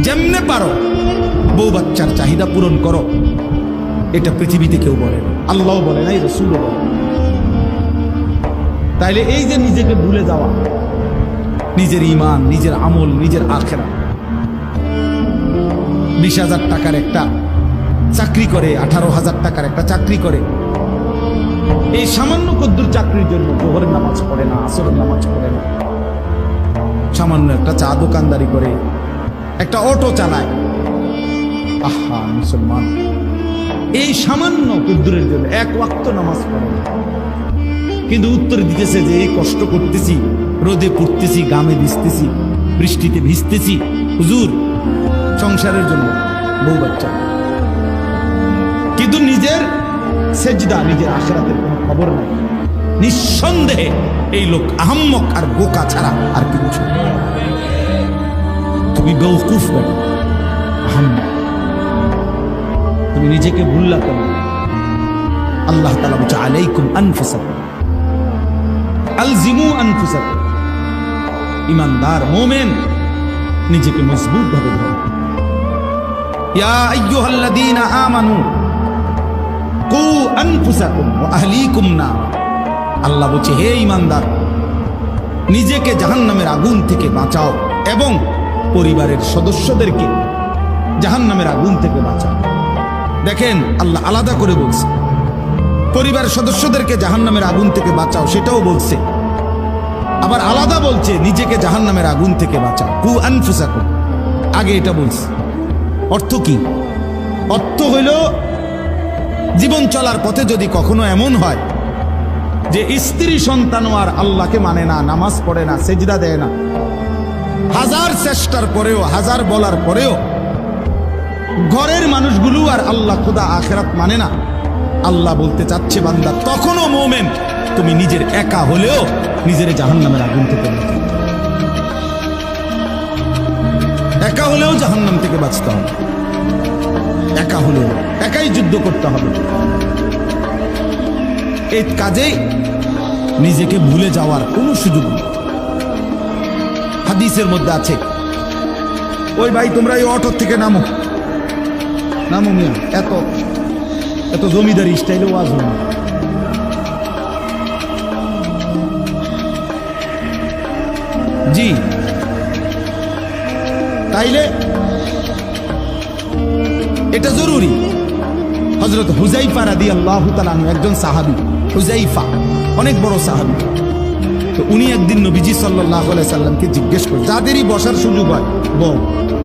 যেমনে পারো বউ বাচ্চার চাহিদা পূরণ করো। এটা পৃথিবীতে কেউ বলে না, আল্লাহ বলে নাই, রাসূলও বলে। তাইলে এই যে নিজেকে ভুলে যাওয়া, নিজের ঈমান, নিজের আমল, নিজের আখিরাত, 20,000 টাকার একটা চাকরি করে, 18,000 টাকার একটা চাকরি করে, এই সামান্য কদ্দুর চাকরির জন্য জোহরের নামাজ পড়ে না, আসরের নামাজ পড়ে না, সামান্য একটা চা দোকানদারি করে, একটা অটো চালায়। আহা মুসলমান, এই সামান্য কদ্দুরের জন্য এক ওয়াক্ত নামাজ পড়ে না, কিন্তু উত্তর দিতেছে যে এই কষ্ট করতেছি, রোদে পড়তেছি, গামে ভিজতেছি, বৃষ্টিতে ভিজতেছি, হুজুর সংসারের জন্য, বউ বাচ্চা। কিন্তু নিজের সেজদা, নিজের আখিরাতের কোনো খবর নাই। নিঃসন্দেহে এই লোক আহাম্মক আর বোকা ছাড়া আর কিছু। তুমি বেওকুফ বেটা, আহাম্মক, তুমি নিজেকে ভুললা কেন? আল্লাহ তাআলা বলছে আলাইকুম আনফুসাকুম, আলজিমু আনফুসাকুম। ঈমানদার মুমিন নিজেকে মজবুত ভাবে ধরো। ইয়া আইয়ুহাল্লাযীনা আমানু কু আনফুসাকুম ওয়া আহলিকুম নার। আল্লাহ বলছে হে ঈমানদার, নিজেকে জাহান্নামের আগুন থেকে বাঁচাও এবং পরিবারের সদস্যদেরকে জাহান্নামের আগুন থেকে বাঁচাও। দেখেন আল্লাহ আলাদা করে বলছে, পরিবারের সদস্যদেরকে জাহান্নামের আগুন থেকে বাঁচাও, সেটাও বলছে। আবার আলাদা বলছে নিজেকে জাহান্নামের আগুন থেকে বাঁচাও, কু আনফুসাকুম। আগে এটা বলছে। অর্থ কি? অর্থ হইল জীবন চলার পথে যদি কখনো এমন হয় যে স্ত্রী সন্তানও আর আল্লাহকে মানে না, নামাজ পড়ে না, সেজদা দেয় না, হাজার চেষ্টার পরেও, হাজার বলার পরেও ঘরের মানুষগুলো আর আল্লাহ খুদা আখিরাত মানে না, আল্লাহ বলতে চাচ্ছে বান্দা তখনও মুমিন তুমি নিজের একা হলেও নিজের জাহান্নামের আগুন থেকে বাঁচাও। একা হলেও জাহান্নাম থেকে বাঁচতে হবে, একা হলেও, একাই যুদ্ধ করতে হবে। এই কাজেই নিজেকে ভুলে যাওয়ার কোনো সুযোগ নেই। হাদিসের মধ্যে আছে, ওই ভাই তোমরা এই অটো থেকে নামো, নামো মিয়া, এত এত জমিদারি স্টাইলে ওয়াজ হয় না। জি, তাইলে এটা জরুরি। হযরত হুযায়ফা রাদিয়াল্লাহু তাআলা আনহু একজন সাহাবী, হুযায়ফা অনেক বড় সাহাবী। তো উনি একদিন নবীজি সাল্লাল্লাহু আলাইহি সাল্লামকে জিজ্ঞেস করেন, যাদেরই বসার সুযোগ হয় বল,